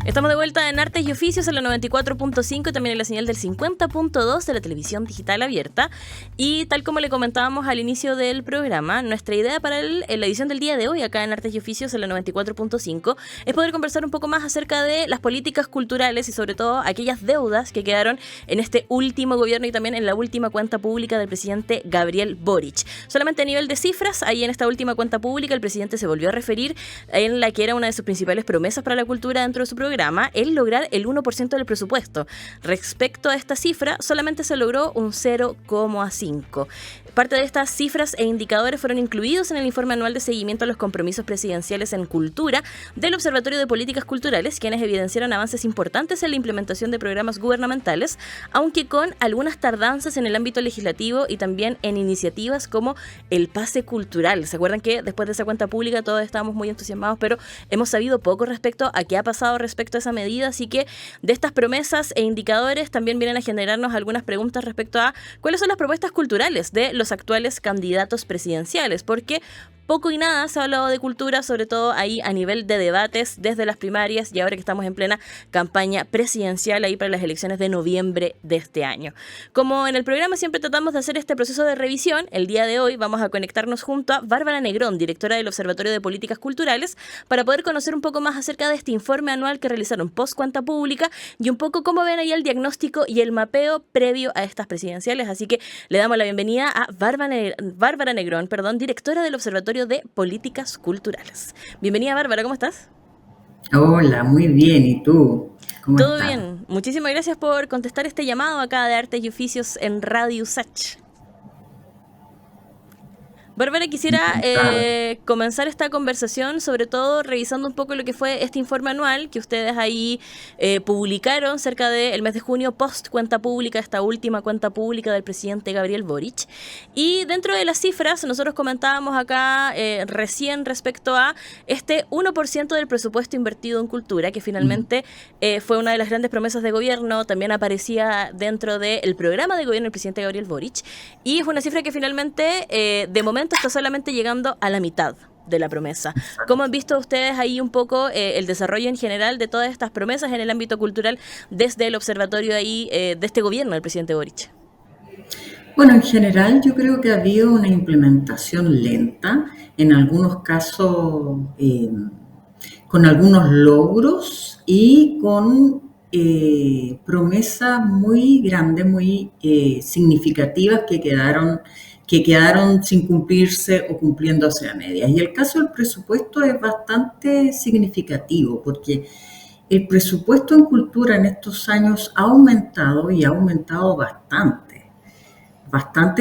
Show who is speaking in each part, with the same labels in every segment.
Speaker 1: Estamos de vuelta en Artes y Oficios en la 94.5 y también en la señal del 50.2 de la televisión digital abierta. Y tal como le comentábamos al inicio del programa, nuestra idea para la edición del día de hoy acá en Artes y Oficios en la 94.5 es poder conversar un poco más acerca de las políticas culturales y sobre todo aquellas deudas que quedaron en este último gobierno y también en la última cuenta pública del presidente Gabriel Boric. Solamente a nivel de cifras, ahí en esta última cuenta pública el presidente se volvió a referir en la que era una de sus principales promesas para la cultura dentro de su programa, el lograr el 1% del presupuesto. Respecto a esta cifra, solamente se logró un 0,5%. Parte de estas cifras e indicadores fueron incluidos en el informe anual de seguimiento a los compromisos presidenciales en cultura del Observatorio de Políticas Culturales, quienes evidenciaron avances importantes en la implementación de programas gubernamentales, aunque con algunas tardanzas en el ámbito legislativo y también en iniciativas como el pase cultural. ¿Se acuerdan que después de esa cuenta pública todos estábamos muy entusiasmados, pero hemos sabido poco respecto a qué ha pasado respecto a esa medida? Así que de estas promesas e indicadores también vienen a generarnos algunas preguntas respecto a cuáles son las propuestas culturales de los actuales candidatos presidenciales, porque poco y nada se ha hablado de cultura, sobre todo ahí a nivel de debates desde las primarias y ahora que estamos en plena campaña presidencial ahí para las elecciones de noviembre de este año. Como en el programa siempre tratamos de hacer este proceso de revisión, el día de hoy vamos a conectarnos junto a Bárbara Negrón, directora del Observatorio de Políticas Culturales, para poder conocer un poco más acerca de este informe anual que realizaron post cuenta pública y un poco cómo ven ahí el diagnóstico y el mapeo previo a estas presidenciales. Así que le damos la bienvenida a Bárbara Negrón, directora del Observatorio de Políticas Culturales. Bienvenida, Bárbara, ¿cómo estás?
Speaker 2: Hola, muy bien. ¿Y tú? ¿Cómo
Speaker 1: Todo
Speaker 2: estás?
Speaker 1: bien. Muchísimas gracias por contestar este llamado acá de Artes y Oficios en Radio Sach. Bárbara, quisiera
Speaker 2: Encantado.
Speaker 1: comenzar esta conversación sobre todo revisando un poco lo que fue este informe anual que ustedes ahí publicaron cerca del mes de junio post cuenta pública, esta última cuenta pública del presidente Gabriel Boric. Y dentro de las cifras nosotros comentábamos acá recién respecto a este 1% del presupuesto invertido en cultura, que
Speaker 2: Mm.
Speaker 1: finalmente fue una de las grandes promesas de gobierno, también aparecía dentro del programa de gobierno del presidente Gabriel Boric, y es una cifra que finalmente de momento está solamente llegando a la mitad de la promesa. ¿Cómo han visto ustedes ahí un poco el desarrollo en general de todas estas promesas en el ámbito cultural desde el observatorio ahí de este gobierno del presidente Boric?
Speaker 2: Bueno, en general yo creo que ha habido una implementación lenta, en algunos casos con algunos logros y con promesas muy grandes, muy significativas que quedaron sin cumplirse o cumpliéndose a medias. Y el caso del presupuesto es bastante significativo porque el presupuesto en cultura en estos años ha aumentado y ha aumentado bastante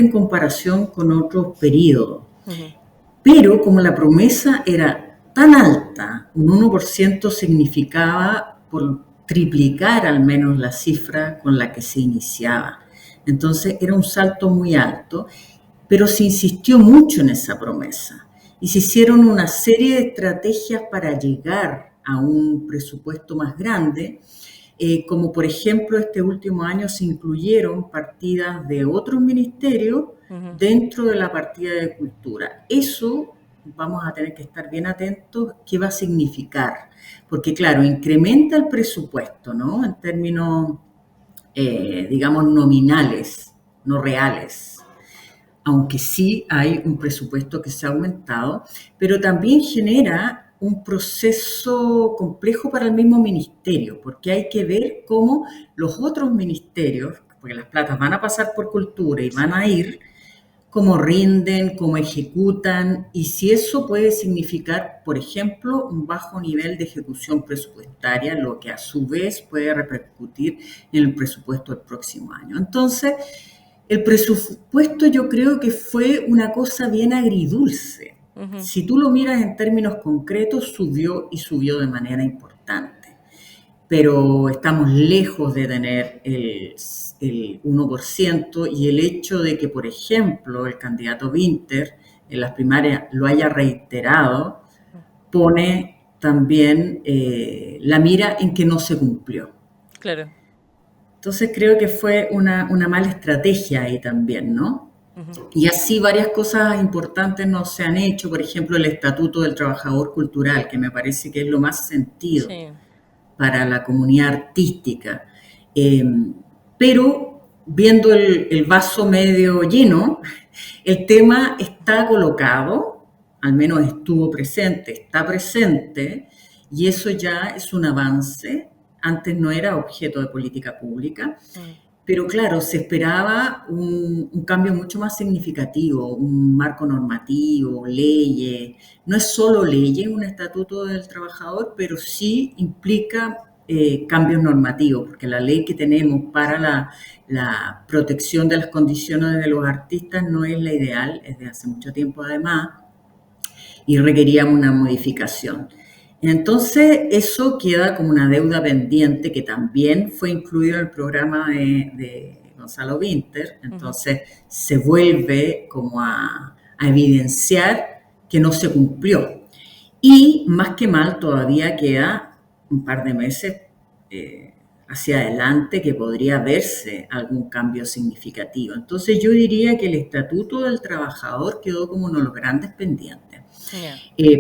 Speaker 2: en comparación con otros periodos.
Speaker 1: Uh-huh.
Speaker 2: Pero como la promesa era tan alta, un 1% significaba por triplicar al menos la cifra con la que se iniciaba. Entonces era un salto muy alto, pero se insistió mucho en esa promesa y se hicieron una serie de estrategias para llegar a un presupuesto más grande, como por ejemplo este último año se incluyeron partidas de otros ministerios
Speaker 1: Uh-huh.
Speaker 2: dentro de la partida de cultura. Eso vamos a tener que estar bien atentos qué va a significar, porque claro, incrementa el presupuesto, ¿no? En términos, digamos, nominales, no reales, aunque sí hay un presupuesto que se ha aumentado, pero también genera un proceso complejo para el mismo ministerio, porque hay que ver cómo los otros ministerios, porque las platas van a pasar por cultura y van
Speaker 1: Sí.
Speaker 2: a ir, cómo rinden, cómo ejecutan y si eso puede significar, por ejemplo, un bajo nivel de ejecución presupuestaria, lo que a su vez puede repercutir en el presupuesto del próximo año. Entonces, el presupuesto yo creo que fue una cosa bien agridulce.
Speaker 1: Uh-huh.
Speaker 2: Si tú lo miras en términos concretos, subió y subió de manera importante, pero estamos lejos de tener el 1% y el hecho de que, por ejemplo, el candidato Winter en las primarias lo haya reiterado, pone también la mira en que no se cumplió.
Speaker 1: Claro.
Speaker 2: Entonces creo que fue una mala estrategia ahí también, ¿no?
Speaker 1: Uh-huh.
Speaker 2: Y así varias cosas importantes no se han hecho, por ejemplo, el Estatuto del Trabajador Cultural, que me parece que es lo más sentido.
Speaker 1: Sí.
Speaker 2: para la comunidad artística. Pero viendo el vaso medio lleno, el tema está colocado, al menos estuvo presente, está presente, y eso ya es un avance. Antes no era objeto de política pública, pero claro, se esperaba un cambio mucho más significativo, un marco normativo, leyes. No es solo leyes, un estatuto del trabajador, pero sí implica cambios normativos, porque la ley que tenemos para la protección de las condiciones de los artistas no es la ideal, es de hace mucho tiempo además, y requeríamos una modificación. Entonces, eso queda como una deuda pendiente que también fue incluido en el programa de Gonzalo Winter. Entonces, se vuelve como a evidenciar que no se cumplió. Y más que mal, todavía queda un par de meses hacia adelante que podría verse algún cambio significativo. Entonces, yo diría que el Estatuto del Trabajador quedó como uno de los grandes pendientes.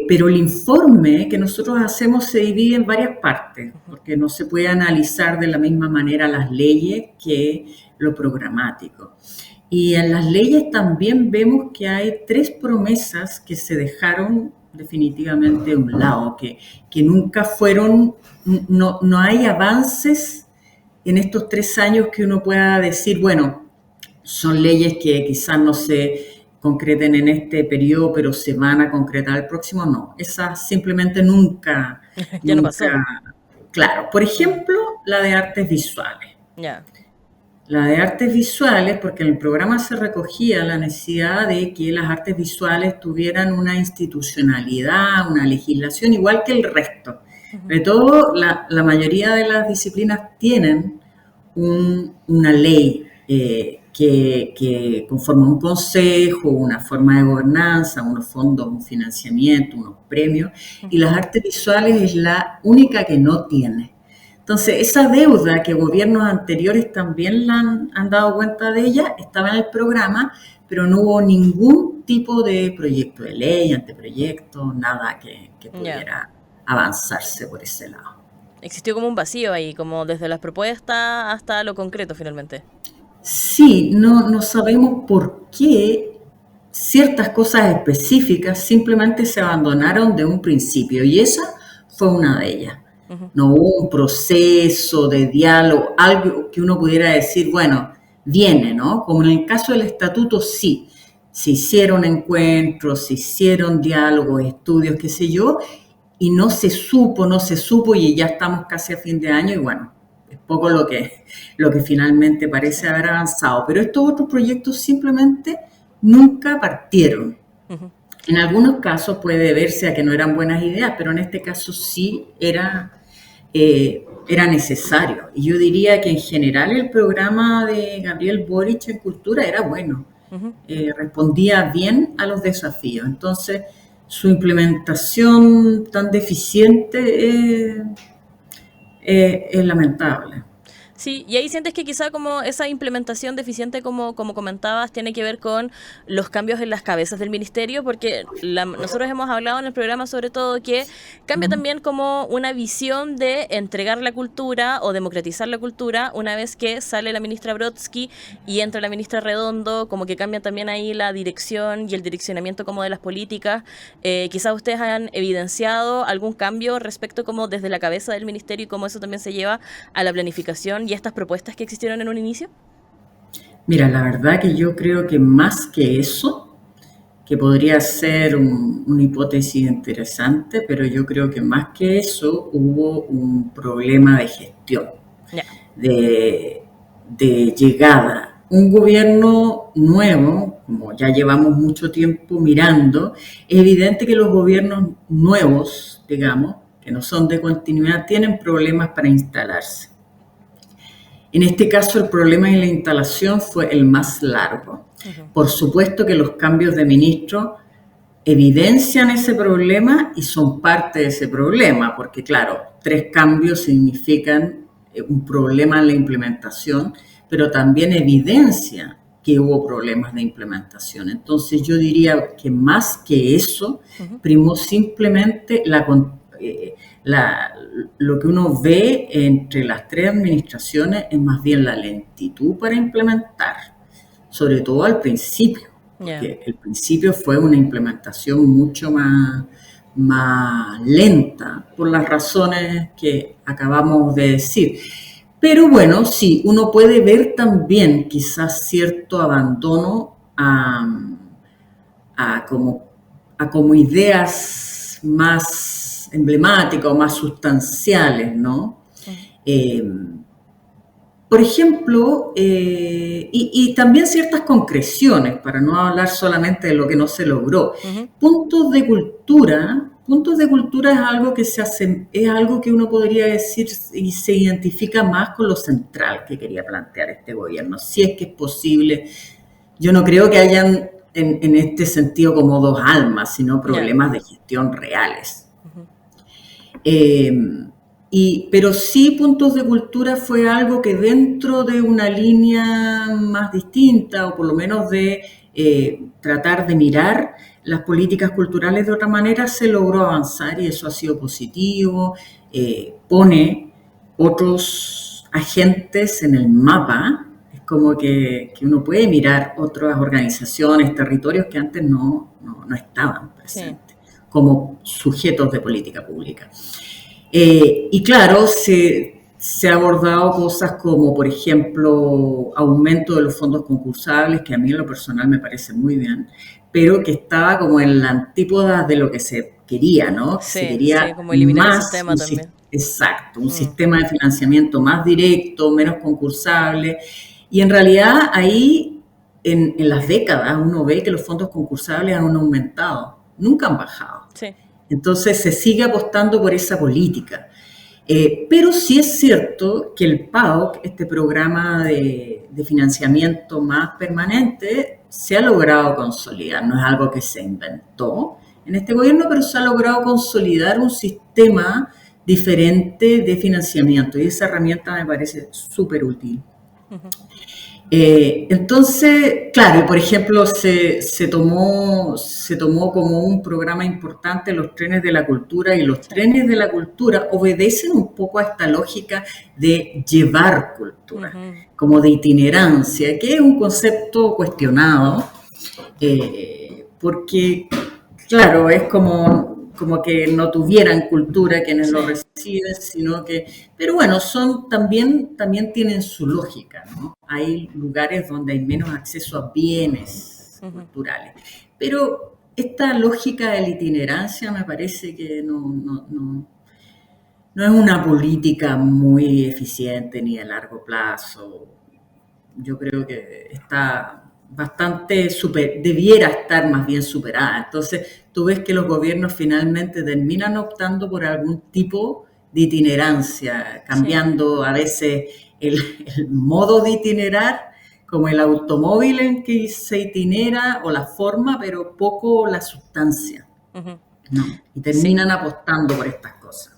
Speaker 2: Pero el informe que nosotros hacemos se divide en varias partes, porque no se puede analizar de la misma manera las leyes que lo programático. Y en las leyes también vemos que hay 3 promesas que se dejaron definitivamente a un lado, que nunca fueron, no hay avances en estos 3 años que uno pueda decir, bueno, son leyes que quizás no se concreten en este periodo, pero se van a concretar el próximo. No, esas simplemente nunca...
Speaker 1: Ya no pasó.
Speaker 2: Claro, por ejemplo, la de artes visuales. La de artes visuales, porque en el programa se recogía la necesidad de que las artes visuales tuvieran una institucionalidad, una legislación igual que el resto. Sobre todo, la mayoría de las disciplinas tienen una ley que conforma un consejo, una forma de gobernanza, unos fondos, un financiamiento, unos premios, y las artes visuales es la única que no tiene. Entonces, esa deuda que gobiernos anteriores también han dado cuenta de ella, estaba en el programa, pero no hubo ningún tipo de proyecto de ley, anteproyecto, nada que pudiera avanzarse por ese lado.
Speaker 1: Existió como un vacío ahí, como desde las propuestas hasta lo concreto finalmente.
Speaker 2: Sí, no sabemos por qué ciertas cosas específicas simplemente se abandonaron de un principio, y esa fue una de ellas. No hubo un proceso de diálogo, algo que uno pudiera decir, bueno, viene, ¿no? Como en el caso del estatuto, sí, se hicieron encuentros, se hicieron diálogos, estudios, qué sé yo, y no se supo, y ya estamos casi a fin de año, y bueno, es poco lo que finalmente parece haber avanzado. Pero estos otros proyectos simplemente nunca partieron. En algunos casos puede verse a que no eran buenas ideas, pero en este caso sí era necesario. Y yo diría que en general el programa de Gabriel Boric en Cultura era bueno. Respondía bien a los desafíos. Entonces, su implementación tan deficiente es lamentable.
Speaker 1: Sí, y ahí sientes que quizá como esa implementación deficiente, como comentabas, tiene que ver con los cambios en las cabezas del ministerio, porque nosotros hemos hablado en el programa sobre todo que cambia también como una visión de entregar la cultura o democratizar la cultura una vez que sale la ministra Brodsky y entra la ministra Redondo, como que cambia también ahí la dirección y el direccionamiento como de las políticas. Quizás ustedes han evidenciado algún cambio respecto como desde la cabeza del ministerio y cómo eso también se lleva a la planificación y estas propuestas que existieron en un inicio.
Speaker 2: Mira, la verdad que yo creo que más que eso, que podría ser una hipótesis interesante, pero yo creo que más que eso hubo un problema de gestión, de llegada. Un gobierno nuevo, como ya llevamos mucho tiempo mirando, es evidente que los gobiernos nuevos, digamos, que no son de continuidad, tienen problemas para instalarse. En este caso, el problema en la instalación fue el más largo. Por supuesto que los cambios de ministro evidencian ese problema y son parte de ese problema, porque claro, 3 cambios significan un problema en la implementación, pero también evidencia que hubo problemas de implementación. Entonces yo diría que más que eso, primó simplemente lo que uno ve entre las tres administraciones es más bien la lentitud para implementar, sobre todo al principio, porque el principio fue una implementación mucho más lenta por las razones que acabamos de decir. Pero bueno, sí, uno puede ver también quizás cierto abandono a como ideas más emblemáticas o más sustanciales, ¿no? Por ejemplo, y también ciertas concreciones, para no hablar solamente de lo que no se logró. Puntos de cultura es algo que es algo que uno podría decir y se identifica más con lo central que quería plantear este gobierno, si es que es posible. Yo no creo que hayan en este sentido como dos almas, sino problemas de gestión reales. Pero sí, puntos de cultura fue algo que dentro de una línea más distinta, o por lo menos de tratar de mirar las políticas culturales de otra manera, se logró avanzar y eso ha sido positivo. Pone otros agentes en el mapa. Es como que uno puede mirar otras organizaciones, territorios que antes no estaban presentes, como sujetos de política pública. Y claro, se ha abordado cosas como, por ejemplo, aumento de los fondos concursables, que a mí en lo personal me parece muy bien, pero que estaba como en la antípoda de lo que se quería, ¿no?
Speaker 1: Sí,
Speaker 2: se quería
Speaker 1: como eliminar
Speaker 2: más
Speaker 1: el sistema también.
Speaker 2: Exacto, un sistema de financiamiento más directo, menos concursable. Y en realidad ahí, en las décadas, uno ve que los fondos concursables han aumentado, nunca han bajado.
Speaker 1: Sí.
Speaker 2: Entonces se sigue apostando por esa política. Pero sí es cierto que el PAOC, este programa de financiamiento más permanente, se ha logrado consolidar. No es algo que se inventó en este gobierno, pero se ha logrado consolidar un sistema diferente de financiamiento y esa herramienta me parece súper útil. Entonces, claro, por ejemplo, se tomó como un programa importante los trenes de la cultura, y los trenes de la cultura obedecen un poco a esta lógica de llevar cultura, como de itinerancia, que es un concepto cuestionado, porque, claro, es como que no tuvieran cultura quienes lo reciben, sino que... Pero bueno, también tienen su lógica, ¿no? Hay lugares donde hay menos acceso a bienes culturales. Pero esta lógica de la itinerancia me parece que no es una política muy eficiente ni a largo plazo. Yo creo que está bastante debiera estar más bien superada. Entonces, tú ves que los gobiernos finalmente terminan optando por algún tipo de itinerancia, cambiando a veces el modo de itinerar, como el automóvil en que se itinera o la forma, pero poco la sustancia. ¿No? Y terminan apostando por estas cosas.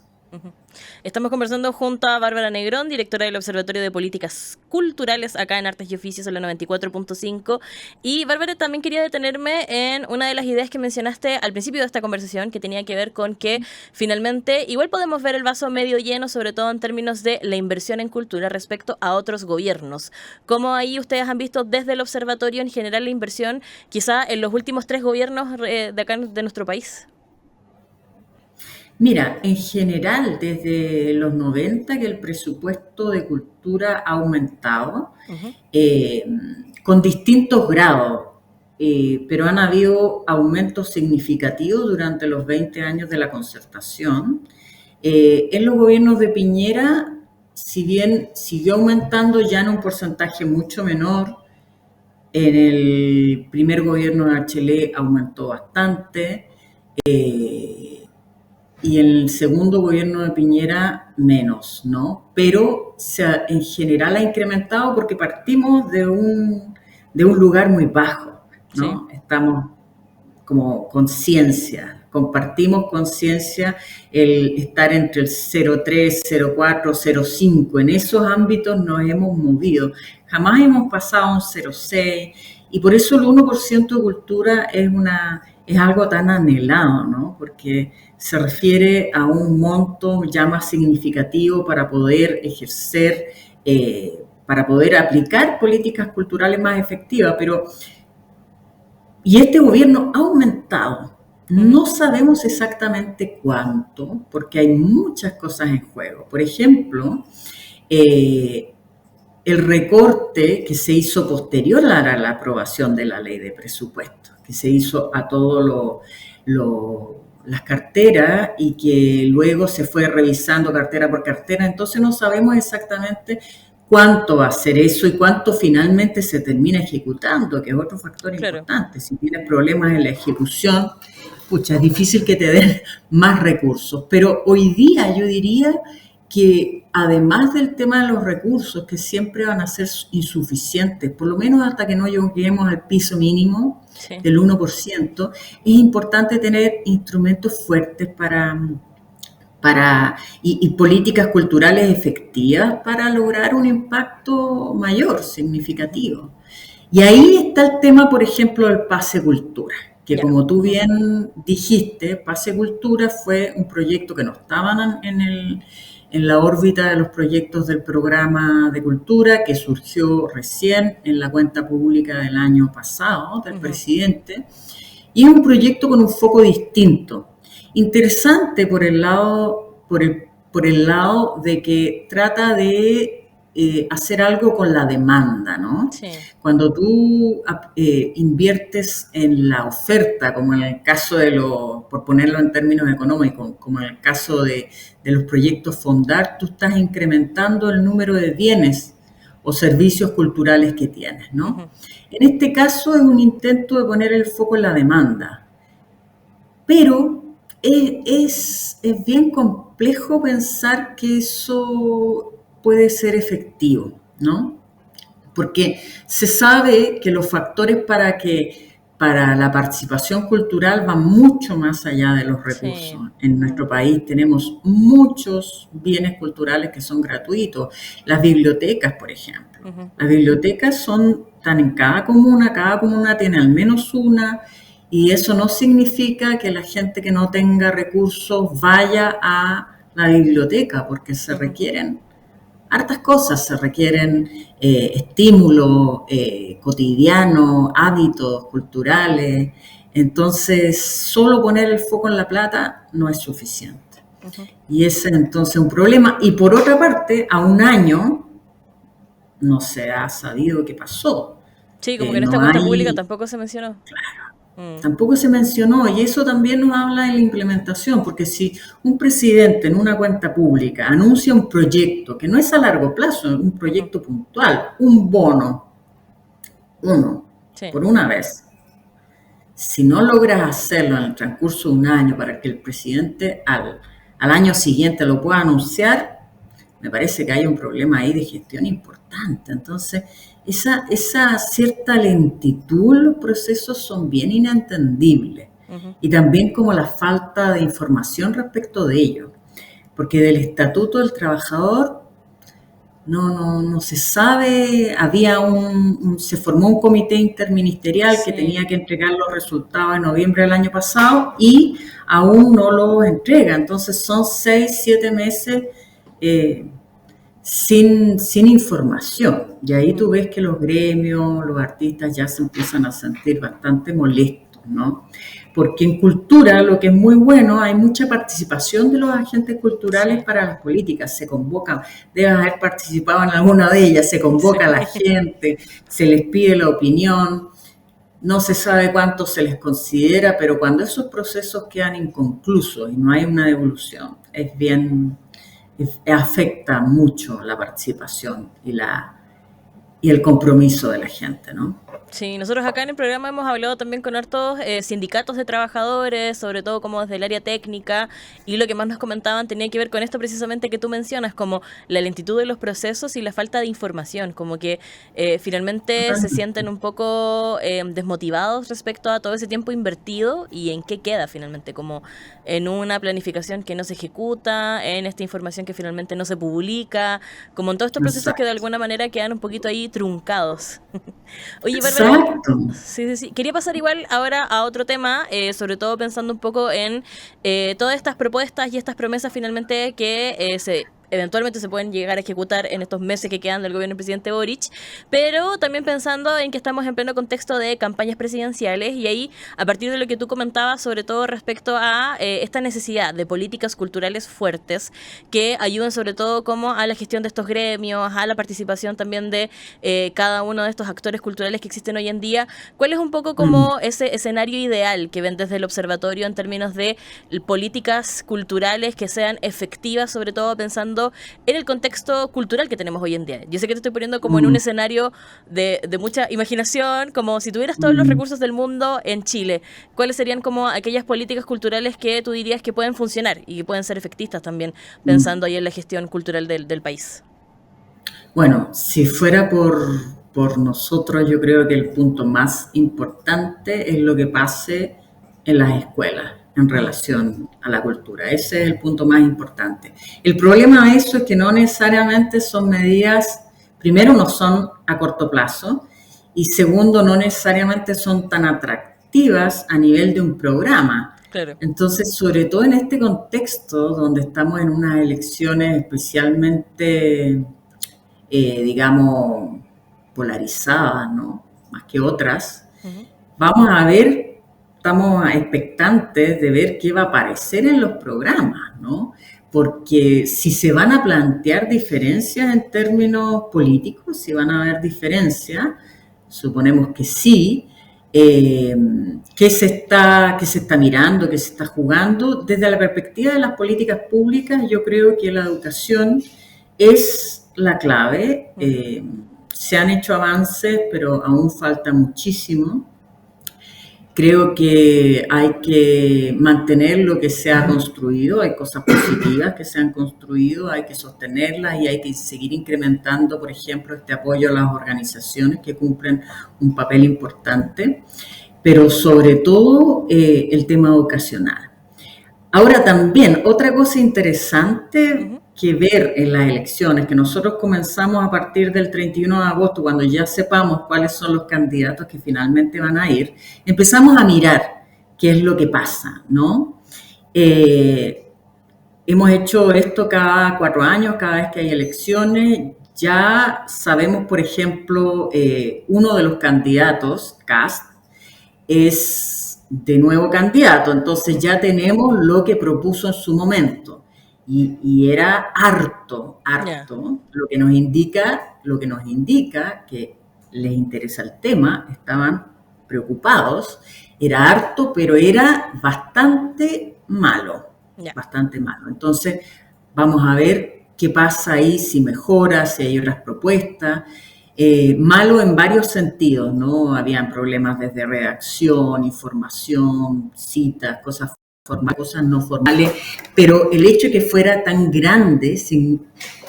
Speaker 1: Estamos conversando junto a Bárbara Negrón, directora del Observatorio de Políticas Culturales acá en Artes y Oficios en la 94.5. Y Bárbara, también quería detenerme en una de las ideas que mencionaste al principio de esta conversación, que tenía que ver con que finalmente igual podemos ver el vaso medio lleno, sobre todo en términos de la inversión en cultura respecto a otros gobiernos. ¿Cómo ahí ustedes han visto desde el observatorio en general la inversión quizá en los últimos 3 gobiernos de acá de nuestro país?
Speaker 2: Mira, en general, desde los 90 que el presupuesto de cultura ha aumentado, con distintos grados, pero han habido aumentos significativos durante los 20 años de la concertación. En los gobiernos de Piñera, si bien siguió aumentando ya en un porcentaje mucho menor, en el primer gobierno de Bachelet aumentó bastante, y en el segundo gobierno de Piñera menos, ¿no? Pero en general ha incrementado porque partimos de un lugar muy bajo, ¿no? Sí. Estamos como conciencia, compartimos conciencia el estar entre el 0,3, 0,4, 0,5, en esos ámbitos nos hemos movido. Jamás hemos pasado a un 0,6 y por eso el 1% de cultura es es algo tan anhelado, ¿no? Porque se refiere a un monto ya más significativo para poder ejercer, para poder aplicar políticas culturales más efectivas, pero y este gobierno ha aumentado. No sabemos exactamente cuánto, porque hay muchas cosas en juego. Por ejemplo, eh, el recorte que se hizo posterior a la aprobación de la ley de presupuesto, que se hizo a todas las carteras y que luego se fue revisando cartera por cartera, entonces no sabemos exactamente cuánto va a ser eso y cuánto finalmente se termina ejecutando, que es otro factor importante. Si tienes problemas en la ejecución, pucha, es difícil que te den más recursos. Pero hoy día yo diría que además del tema de los recursos, que siempre van a ser insuficientes, por lo menos hasta que no lleguemos al piso mínimo del 1%, es importante tener instrumentos fuertes y políticas culturales efectivas para lograr un impacto mayor, significativo. Y ahí está el tema, por ejemplo, del Pase Cultura, que como tú bien dijiste, Pase Cultura fue un proyecto que no estaba en la órbita de los proyectos del programa de cultura, que surgió recién en la cuenta pública del año pasado del presidente, y es un proyecto con un foco distinto. Interesante por el lado de que trata de hacer algo con la demanda, ¿no? Sí. Cuando tú inviertes en la oferta, como en el caso por ponerlo en términos económicos, como en el caso de los proyectos Fondar, tú estás incrementando el número de bienes o servicios culturales que tienes, ¿no? Uh-huh. En este caso es un intento de poner el foco en la demanda, pero es bien complejo pensar que eso puede ser efectivo, ¿no? Porque se sabe que los factores para la participación cultural van mucho más allá de los recursos. Sí. En nuestro país tenemos muchos bienes culturales que son gratuitos. Las bibliotecas, por ejemplo. Uh-huh. Las bibliotecas están en cada comuna tiene al menos una, y eso no significa que la gente que no tenga recursos vaya a la biblioteca, porque se requieren hartas cosas, se requieren estímulos cotidianos, hábitos culturales. Entonces, solo poner el foco en la plata no es suficiente. Uh-huh. Y ese es entonces un problema. Y por otra parte, a un año no se ha sabido qué pasó.
Speaker 1: Sí, como que en esta cuenta pública tampoco se mencionó.
Speaker 2: Claro. Tampoco se mencionó, y eso también nos habla de la implementación, porque si un presidente en una cuenta pública anuncia un proyecto que no es a largo plazo, es un proyecto puntual, un bono, por una vez, si no logras hacerlo en el transcurso de un año para que el presidente al año siguiente lo pueda anunciar, me parece que hay un problema ahí de gestión importante. Entonces, esa cierta lentitud en los procesos son bien inentendibles. Uh-huh. Y también como la falta de información respecto de ello. Porque del Estatuto del Trabajador no se sabe. Se formó un comité interministerial que tenía que entregar los resultados en noviembre del año pasado y aún no los entrega. Entonces son 6-7 meses sin información, y ahí tú ves que los gremios, los artistas ya se empiezan a sentir bastante molestos, ¿no? Porque en cultura, lo que es muy bueno, hay mucha participación de los agentes culturales para las políticas, se convoca, debes haber participado en alguna de ellas, se convoca a la gente, se les pide la opinión, no se sabe cuánto se les considera, pero cuando esos procesos quedan inconclusos y no hay una devolución, afecta mucho la participación y el compromiso de la gente, ¿no?
Speaker 1: Sí, nosotros acá en el programa hemos hablado también con hartos sindicatos de trabajadores, sobre todo como desde el área técnica, y lo que más nos comentaban tenía que ver con esto precisamente que tú mencionas, como la lentitud de los procesos y la falta de información, como que finalmente se sienten un poco desmotivados respecto a todo ese tiempo invertido y en qué queda finalmente, como en una planificación que no se ejecuta, en esta información que finalmente no se publica, como en todos estos procesos que de alguna manera quedan un poquito ahí truncados. Oye, Bárbara,
Speaker 2: Exacto.
Speaker 1: sí, sí, sí. Quería pasar igual ahora a otro tema, sobre todo pensando un poco en todas estas propuestas y estas promesas finalmente que eventualmente se pueden llegar a ejecutar en estos meses que quedan del gobierno del presidente Boric, pero también pensando en que estamos en pleno contexto de campañas presidenciales y ahí, a partir de lo que tú comentabas, sobre todo respecto a esta necesidad de políticas culturales fuertes que ayuden sobre todo como a la gestión de estos gremios, a la participación también de cada uno de estos actores culturales que existen hoy en día. ¿Cuál es un poco
Speaker 2: Mm.
Speaker 1: como ese escenario ideal que ven desde el observatorio en términos de políticas culturales que sean efectivas, sobre todo pensando en el contexto cultural que tenemos hoy en día? Yo sé que te estoy poniendo como en un
Speaker 2: Mm.
Speaker 1: escenario de mucha imaginación, como si tuvieras todos los
Speaker 2: Mm.
Speaker 1: recursos del mundo en Chile. ¿Cuáles serían como aquellas políticas culturales que tú dirías que pueden funcionar y que pueden ser efectistas también,
Speaker 2: Mm.
Speaker 1: pensando ahí en la gestión cultural del país?
Speaker 2: Bueno, si fuera por nosotros, yo creo que el punto más importante es lo que pase en las escuelas en
Speaker 1: Mm,
Speaker 2: relación a la cultura. Ese es el punto más importante. El problema de eso es que no necesariamente son medidas, primero, no son a corto plazo y segundo, no necesariamente son tan atractivas a nivel de un programa.
Speaker 1: claro.
Speaker 2: Entonces, sobre todo en este contexto donde estamos en unas elecciones especialmente digamos, polarizadas, ¿no? Más que otras,
Speaker 1: Ujú.
Speaker 2: vamos a ver, estamos expectantes de ver qué va a aparecer en los programas, ¿no? Porque si se van a plantear diferencias en términos políticos, si van a haber diferencias, suponemos que sí, qué se está mirando, qué se está jugando. Desde la perspectiva de las políticas públicas, yo creo que la educación es la clave.
Speaker 1: Ujú.
Speaker 2: Se han hecho avances, pero aún falta muchísimo. Creo que hay que mantener lo que se ha construido, hay cosas positivas que se han construido, hay que sostenerlas y hay que seguir incrementando, por ejemplo, este apoyo a las organizaciones que cumplen un papel importante, pero sobre todo el tema educacional. Ahora también, otra cosa interesante
Speaker 1: Ujú.
Speaker 2: que ver en las elecciones, que nosotros comenzamos a partir del 31 de agosto, cuando ya sepamos cuáles son los candidatos que finalmente van a ir, empezamos a mirar qué es lo que pasa, ¿no? Eh, Hemos hecho esto cada 4 años, cada vez que hay elecciones. Ya sabemos, por ejemplo, uno de los candidatos, Kast, es de nuevo candidato, entonces ya tenemos lo que propuso en su momento y era harto,
Speaker 1: Ya.
Speaker 2: harto, lo que nos indica que les interesa el tema, estaban preocupados, era harto, pero era
Speaker 1: Ya.
Speaker 2: bastante malo. Entonces, vamos a ver qué pasa ahí, si mejora, si hay otras propuestas. Malo en varios sentidos, ¿no? Habían problemas desde redacción, información, citas, cosas formales, cosas no formales, pero el hecho de que fuera tan grande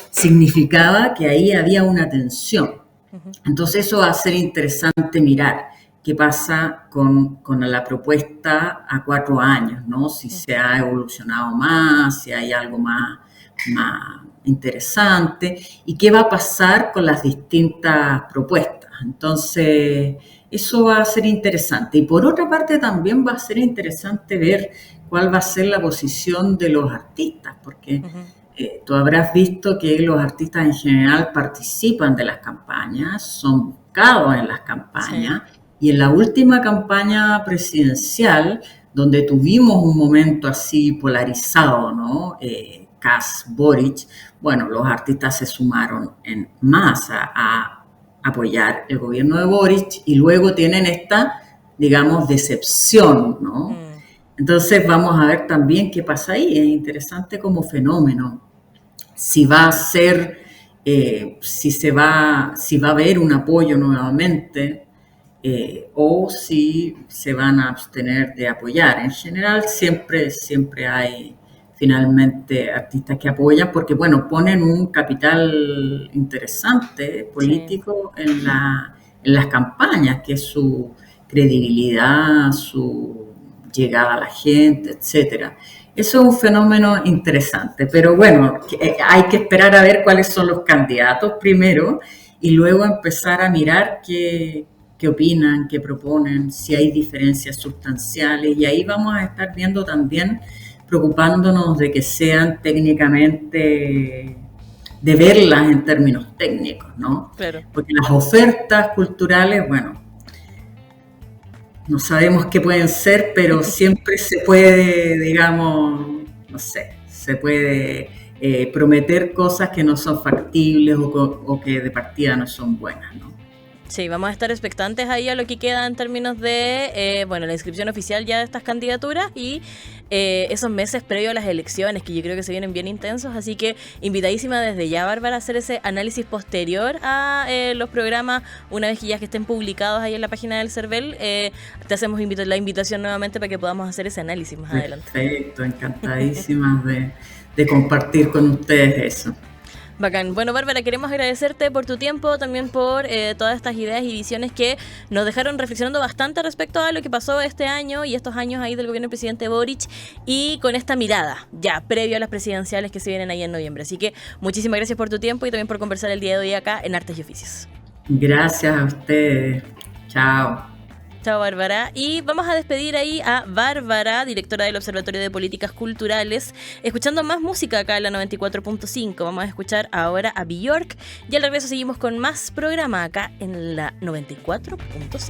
Speaker 2: significaba que ahí había una tensión.
Speaker 1: Ujú.
Speaker 2: Entonces eso va a ser interesante mirar qué pasa con la propuesta a 4 años, ¿no? Si
Speaker 1: Mm.
Speaker 2: se ha evolucionado más, si hay algo más interesante y qué va a pasar con las distintas propuestas. Entonces, eso va a ser interesante. Y por otra parte, también va a ser interesante ver cuál va a ser la posición de los artistas, porque
Speaker 1: Ujú.
Speaker 2: tú habrás visto que los artistas en general participan de las campañas, son buscados en las
Speaker 1: Sí.
Speaker 2: campañas y en la última campaña presidencial, donde tuvimos un momento así polarizado, ¿no? Kass, Boric, bueno, los artistas se sumaron en masa a apoyar el gobierno de Boric y luego tienen esta, digamos, decepción, ¿no?
Speaker 1: Mm.
Speaker 2: Entonces vamos a ver también qué pasa ahí. Es interesante como fenómeno. Si va a ser, si va a haber un apoyo nuevamente o si se van a abstener de apoyar. En general siempre hay finalmente artistas que apoyan porque, bueno, ponen un capital interesante
Speaker 1: Sí.
Speaker 2: político en las campañas, que es su credibilidad, su llegada a la gente, etcétera. Eso es un fenómeno interesante, pero bueno, hay que esperar a ver cuáles son los candidatos primero y luego empezar a mirar qué opinan, qué proponen, si hay diferencias sustanciales, y ahí vamos a estar viendo también, preocupándonos de que sean técnicamente, de verlas en términos técnicos, ¿no?
Speaker 1: Claro.
Speaker 2: Porque las ofertas culturales, bueno, no sabemos qué pueden ser, pero siempre se puede, digamos, no sé, se puede prometer cosas que no son factibles o que de partida no son buenas, ¿no?
Speaker 1: Sí, vamos a estar expectantes ahí a lo que queda en términos de, bueno, la inscripción oficial ya de estas candidaturas y esos meses previos a las elecciones, que yo creo que se vienen bien intensos, así que invitadísima desde ya, Bárbara, a hacer ese análisis posterior a los programas, una vez que ya que estén publicados ahí en la página del CERVEL, te hacemos la invitación nuevamente para que podamos hacer ese análisis más adelante.
Speaker 2: Perfecto, encantadísimas de compartir con ustedes eso.
Speaker 1: Bacán. Bueno, Bárbara, queremos agradecerte por tu tiempo, también por todas estas ideas y visiones que nos dejaron reflexionando bastante respecto a lo que pasó este año y estos años ahí del gobierno del presidente Boric, y con esta mirada ya previo a las presidenciales que se vienen ahí en noviembre. Así que muchísimas gracias por tu tiempo y también por conversar el día de hoy acá en Artes y Oficios.
Speaker 2: Gracias a ustedes. Chao.
Speaker 1: Chao, Bárbara. Y vamos a despedir ahí a Bárbara, directora del Observatorio de Políticas Culturales, escuchando más música acá en la 94.5. Vamos a escuchar ahora a Björk y al regreso seguimos con más programa acá en la 94.5.